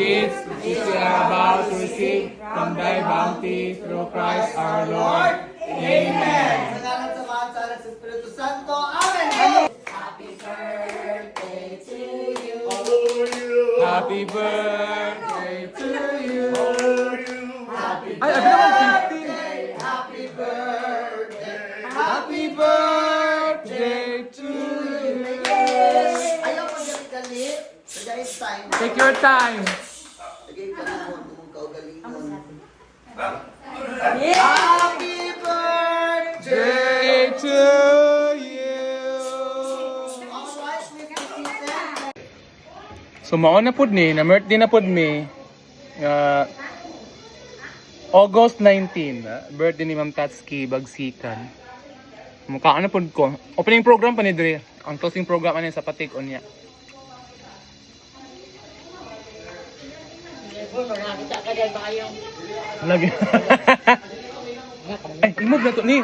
gifts which we are about to receive from thy bounty through Christ our Lord. Amen. Sa ngalan sa Ama, sa Anak, sa Espiritu Santo. Amen. Happy birthday to you. Happy birthday to you. Happy Ay, abi naman 50. Happy birthday. Happy birthday to you. Ayaw mo yung galit. Kaya it's time. Take your time. Lagay ka na mo. Kung kaugalingon. Happy birthday. Day to you. Alright, Mr. Season. So mao na pud ni, na birthday na pud mi. August 19, birthday ni Ma'am Tatski Bagsikan. Mukha na pud ko. Opening program pa ni Dre. Ang closing program ani sa Patik unya. Lagi. Ay, imog na to ni.